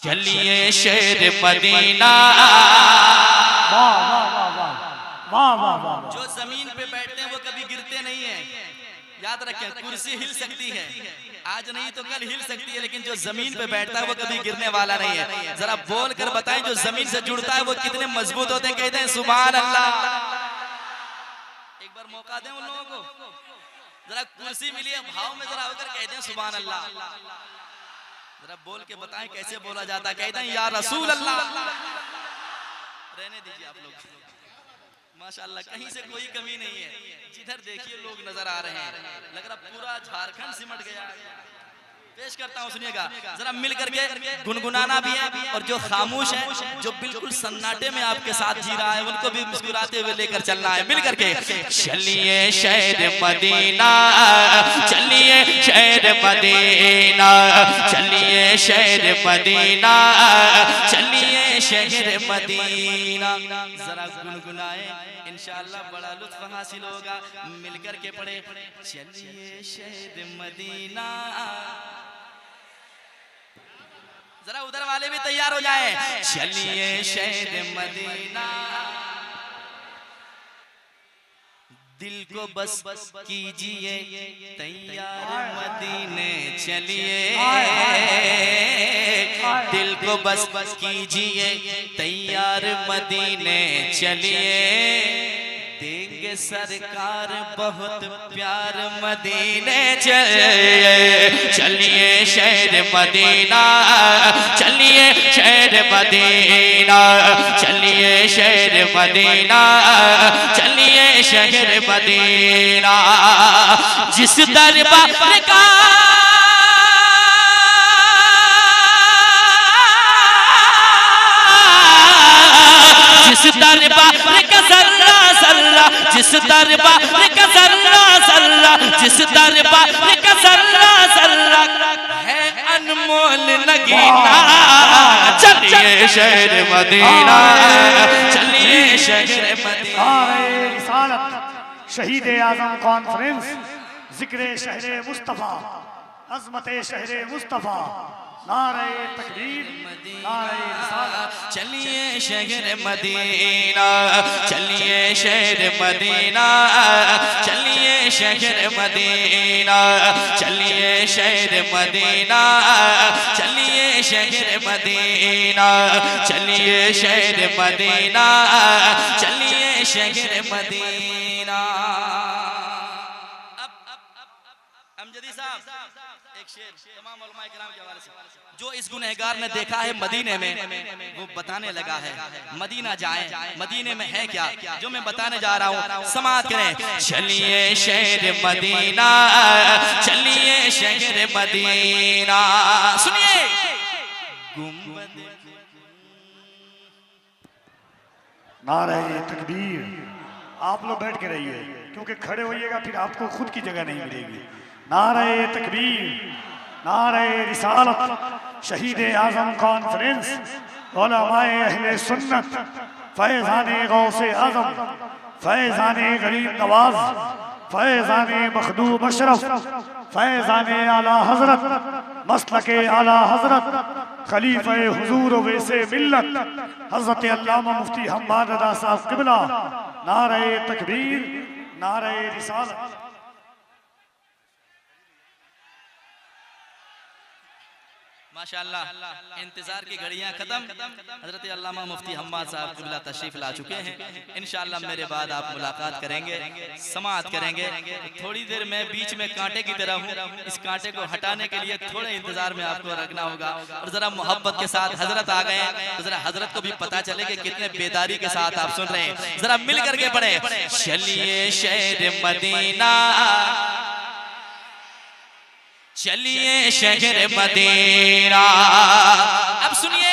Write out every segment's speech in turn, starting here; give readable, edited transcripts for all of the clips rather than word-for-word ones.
चलिए शेर मदीना। वाह वाह वाह वाह वाह वाह वाह। जो जमीन पे बैठते हैं वो कभी गिरते नहीं है, याद रखें। कुर्सी हिल सकती है, आज नहीं तो कल हिल सकती है, लेकिन जो जमीन पे बैठता है वो कभी गिरने वाला नहीं है। जरा बोल कर बताएं, जो जमीन से जुड़ता है वो कितने मजबूत होते हैं। कहते हैं सुभान अल्लाह। एक बार मौका दें उन लोगों को, जरा कुर्सी मिली है भाव में जरा होकर कहते हैं सुभान अल्लाह। जरा बोल के बताएं कैसे बोला जाता है। कहते हैं या रसूल अल्लाह। रहने दीजिए आप लोग, माशाअल्लाह कहीं से कोई कमी नहीं है। जिधर देखिए लोग नजर आ रहे हैं, लग रहा पूरा झारखंड सिमट गया। पेश करता हूँ, सुनिएगा जरा मिल करके। गुनगुनाना भी है, और जो खामोश है, जो बिल्कुल सन्नाटे में आपके साथ जी रहा है, उनको भी मुस्कुराते हुए लेकर चलना है। मिल करके चलिए शहर मदीना, चलिए शहर मदीना, चलिए शहर मदीना, चलिए शहर मदीना। जरा गुनगुनाए, इंशाअल्लाह बड़ा लुत्फ हासिल होगा। मिलकर के पढ़े चलिए शहर मदीना। जरा उधर वाले भी तैयार हो जाए। चलिए शहर मदीना, दिल को बस कीजिए तैयार मदीने चलिए। दिल को बस कीजिए तैयार मदीने चलिए। देंगे सरकार बहुत प्यार मदीने चलिए। चलिए शहर मदीना, चलिए शहर मदीना, चलिए शहर मदीना, चलिए शहर मदीना। जिस दरबार का जिस दरबार का जर्रा जर्रा, जिस दरबार का जर्रा जर्रा, जिस दरबार का जर्रा जर्रा है अनमोल नगीना। चलिए शहर मदीना, चलिए शहर मदीना। रिसालत शहीद आजम कॉन्फ्रेंस, जिक्र शहर मुस्तफा, अजमत शहर मुस्तफा, नारे तकबीर, नारे रिसालत। चलिए शहर मदीना, चलिए शहर मदीना, चलिए शहर मदीना, चलिए शहर मदीना, चलिए शहर मदीना, चलिए शहर मदीना, चलिए शहर मदीना। अमजदी साहब एक शेर तमाम उलमा इकराम के हवाले से। जो इस गुनहगार ने देखा है मदीने में, वो बताने लगा है मदीना जाएं, मदीने में है क्या जो मैं बताने जा रहा हूँ। समाअत करें। चलिए शहर मदीना, चलिए शहर मदीना। सुनिए गुंबद नारे तकबीर। आप लोग बैठ के रहिए, क्योंकि खड़े होइएगा फिर आपको खुद की जगह नहीं मिलेगी। नारे तकबीर, नारे रिसालत शहीद आजम कॉन्फ्रेंस, उलमाए अहले सुन्नत, फैज़ाने गौसे आजम, फैज़ाने गरीब नवाज, फैज़ाने मखदूम अशरफ, फैज़ाने आला हजरत, मसलके आला हजरत, खलीफे हुजूर वैसे मिल्लत, हजरत अल्लामा मुफ्ती हम्माद रज़ा साहब क़िबला। नारे तकबीर, नारे रिसालत। माशाअल्लाह इंतजार की घड़ियां खत्म। हजरत अल्लामा मुफ्ती हम्माद साहब क़िबला तशरीफ ला चुके हैं। इंशाअल्लाह मेरे बाद आप मुलाकात करेंगे, समाअत करेंगे। थोड़ी देर में बीच में कांटे की तरह हूँ, इस कांटे को हटाने के लिए थोड़े इंतजार में आपको रखना होगा। और जरा मोहब्बत के साथ हजरत आ गए, तो जरा हजरत को भी पता चले कि कितने बेदारी के साथ आप सुन रहे हैं। जरा मिल करके पढ़े चलिए शहर मदीना, चलिए शहर मदीना। अब सुनिए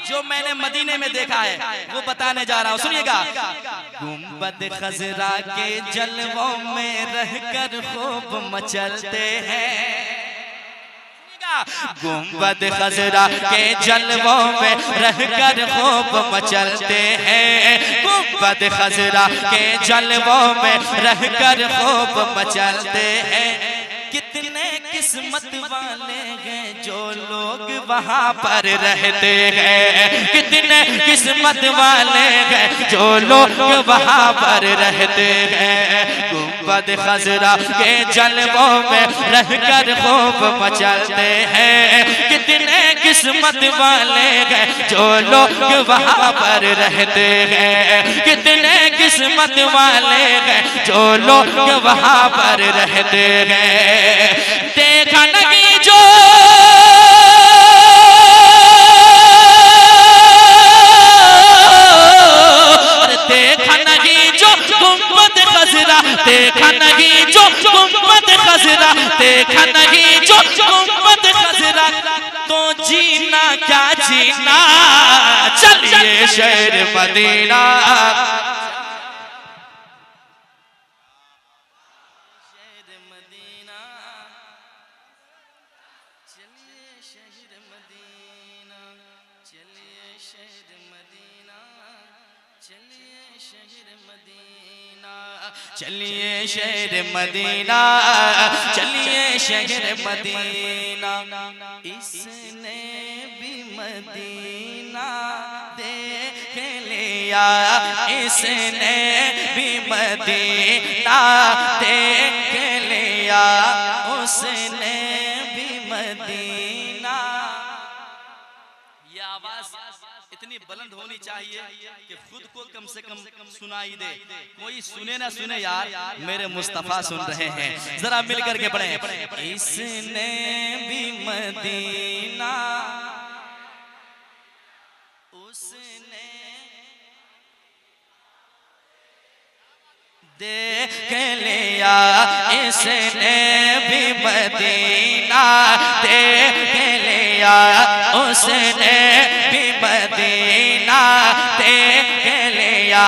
जो मैंने मदीने में देखा है वो बताने जा रहा हूँ, सुनिएगा। गुंबद खजरा के जलवों में रहकर खूब मचलते हैं। गुंबद खजरा के जलवों में रहकर खूब मचलते हैं। गुंबद खजरा के जलवों में रहकर खूब मचलते हैं। कितने किस्मत वाले हैं जो लोग वहाँ पर रहते हैं, कितने किस्मत वाले हैं जो लोग वहाँ पर रहते हैं। गुंबद खजरा के जलवों में रहकर खूब मचलते हैं, कितने किस्मत वाले हैं जो लोग वहाँ पर रहते हैं, कितने किस्मत वाले हैं जो लोग वहाँ पर रहते हैं। देखा नहीं जो देखा नहीं जो गुंबद खजरा, देखा नहीं जो गुंबद खजरा, देखा नहीं जो गुंबद खजरा, तो जीना क्या जीना, चलिए शहर मदीना। चलिए शहर मदीना, चलिए शहर मदीना, इसने भी मदीना देख लिया, इसने भी मदीना देख लिया, उसने भी मदीना। ये आवाज इतनी बुलंद होनी चाहिए कि खुद को कम से कम सुनाई दे, कोई सुने ना सुने यार, मेरे मुस्तफा सुन रहे हैं। जरा मिलकर के पढ़ें, इसने भी मदीना, उसने देख लिया, इसने भी मदीना देख लिया, उसने भी मदीना देख लिया।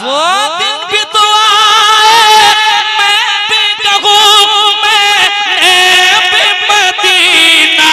वो दिन भी तो आए, मैं भी कहूँ मैंने भी मदीना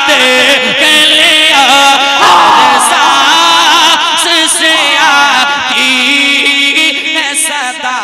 देख लिया, सांस से आती है सदा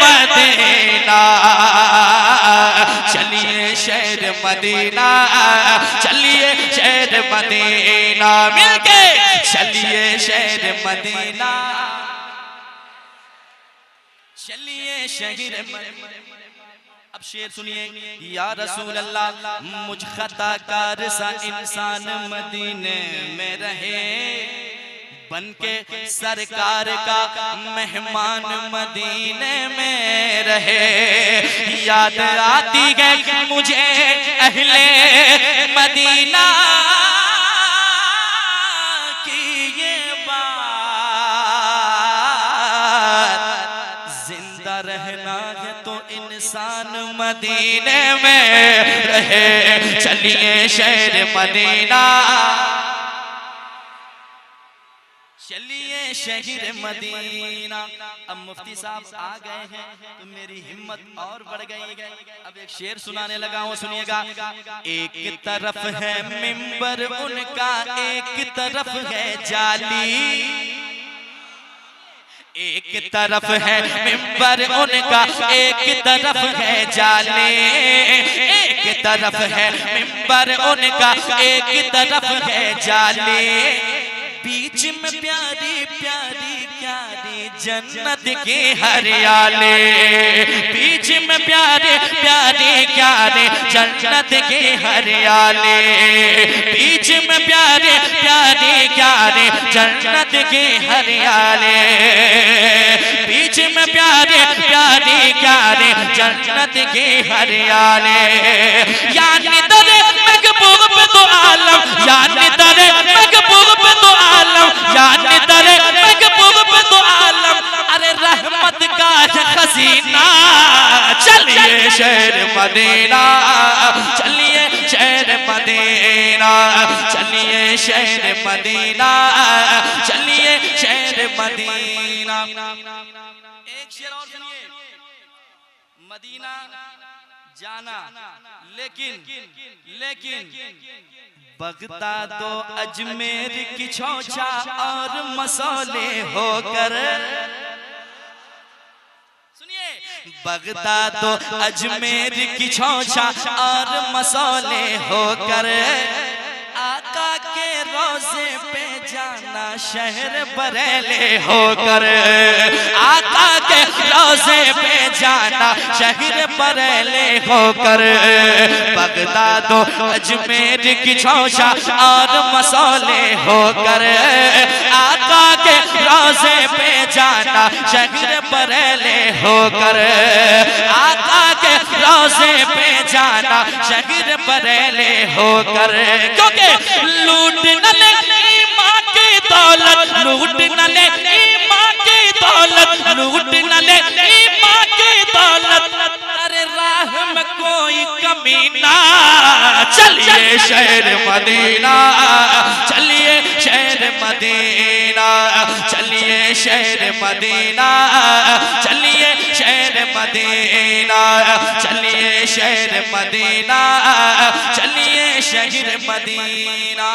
मदीना। चलिए शहर मदीना, चलिए शहर मदीना, मिलके चलिए शहर मदीना, चलिए शहर मदीना। अब शेर सुनिए, या रसूल अल्लाह मुझ खताकार सा इंसान मदीने में रहे, बनके सरकार का मेहमान मदीने में रहे। याद आती है मुझे अहले मदीना की ये बात, जिंदा रहना है तो इंसान मदीने में रहे। चलिए शहर मदीना, चलिए शहर मदीना। अब मुफ्ती साहब आ गए हैं तो मेरी हिम्मत और बढ़ गई है। अब एक शेर सुनाने लगा हूँ, सुनिएगा। एक तरफ है मिंबर उनका, एक तरफ है जाली, एक तरफ है मिंबर उनका, एक तरफ है जाले, एक तरफ है मिंबर उनका, एक तरफ है जाले, बीच में प्यारी प्यारी प्यारी जन्नत के हरियाले, बीच में प्यारे प्यारे प्यारे जन्नत के हरियाले, बीच में प्यारे प्यारे प्यारे जन्नत के हरियाले, बीच में प्यारे प्यारे प्यारे जन्नत के हरियाले। यानी दरे महबूब तो आलम, यानी दरे महबूब तो आलम, यानी दरे महबूब तो आलम, अरे रहमत का खजीना। चलिए शहर मदीना, चलिए शहर मदीना, चलिए शहर मदीना, चलिए शहर मदीना। एक शेर और सुनिए। मदीना जाना लेकिन बगदाद तो अजमेर की छौछा और मसौले होकर, सुनिए, बगदाद अजमेर की छौछा और मसौले होकर आका के रोजे पे जाना शहर बरेले होकर, आका के रोजे पे जाना शहर बरेले होकर, बगदाद अजमेर की छौछा और मसौले होकर आका के रोजे पे जाना शहर बरेले होकर, आका के रोजे पे जाना शहर बरेले होकर, क्योंकि लूट न ले ईमान की दौलत, लूट न ले ईमान की दौलत, लूट न ले ईमान की दौलत, अरे राह में कोई कमी ना, चलिए शहर मदीना, चलिए शहर मदीना, चलिए शहर मदीना, चलिए शहर मदीना, चलिए शहर मदीना, चलिए शहर मदीना।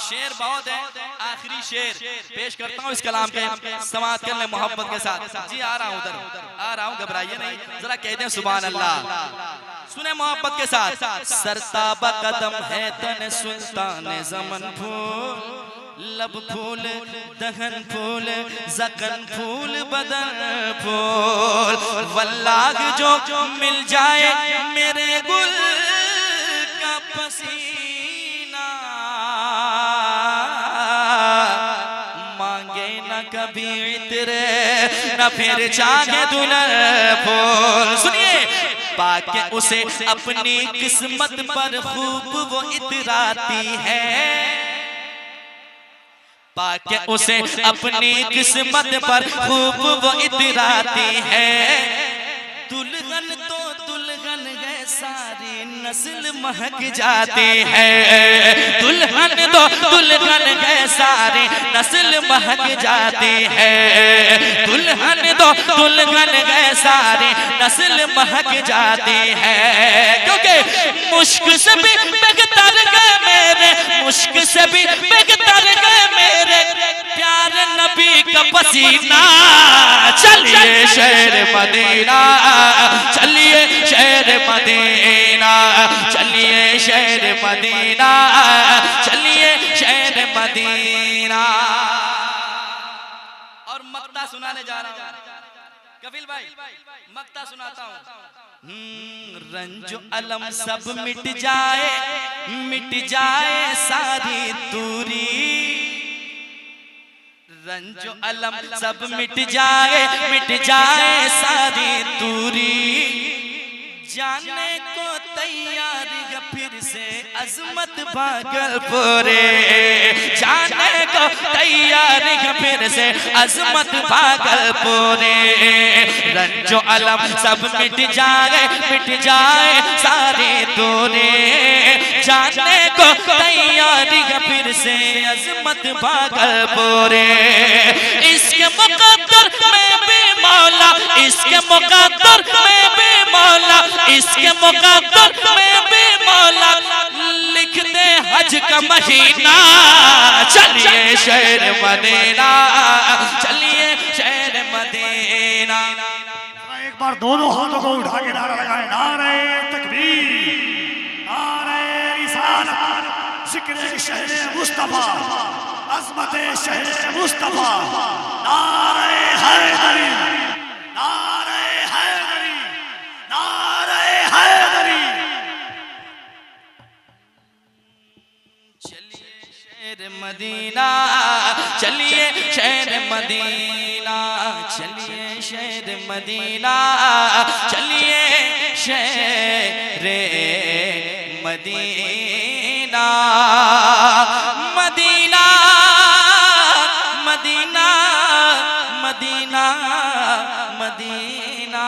शेर बहुत है, आखिरी शेर पेश करता हूँ इस कलाम के, समाअत कर ले मोहब्बत के साथ। जी आ रहा हूँ उधर, आ रहा हूँ, घबराइए नहीं, जरा कहते हैं सुभान अल्लाह, सुने मोहब्बत के साथ। सरताबा कदम है तन सुल्तान ज़मन फूल, लब फूल दहन फूल ज़कन फूल बदन फूल, वल्लाह जो मिल जाए मेरे गुल का पसीना, मांगे न कभी इतरे न फिर चाहे दुल्हन फूल। सुनिए, पाके उसे अपनी किस्मत पर खूब वो इतराती है, पाके उसे अपनी किस्मत पर खूब वो इतराती है, दुल्हन तो दुल्हन है सारी नस्ल महक जाती है, दुल्हन तो दुल्हन है सारी नस्ल महक जाती है, दुल्हन तो दुल्हन है सारी नस्ल महक जाती है, क्योंकि मुश्क से भी बेहतर गए मेरे, मुश्क से भी बेहतर गए मेरे प्यारे नबी का पसीना, चलिए शहर मदीना, चलिए शहर मदीना, चलिए शहर मदीना, चलिए शहर मदीना। और मक्ता सुनाने जा रहा हूँ कपिल भाई, मक्ता सुनाता हूँ। रंजो अलम सब मिट जाए सारी दूरी, रंजो अलम सब मिट जाए सारी दूरी, जाने को तैयार है फिर से अजमत भागलपुरे, जाने को तैयार है फिर से अजमत भागलपुरे, रंजो अलम सब मिट जाए सारे दूरे, जाने को तैयार है फिर से अजमत भागलपुरे, इसके मुकद्दर में भी मौला, इसके मुकद्दर में भी मौला, इसके मुकद्दर में भी मौला लिख दे हज का महीना, चलिए शहर मदीना, चलिए शहर मदीना। एक बार दोनों हाथों को उठा के नारा लगाए, नारे तकबीर, नारे रिसालत, जिक्र शहर मुस्तफा, अज़मत शहर मुस्तफा, नारे हैदरी, नारे हैदरी, नारे हैदरी। चलिए शहर मदीना, चलिए शहर मदीना, चलिए शहर मदीना, चलिए शहर Medina, Medina Medina Medina Medina.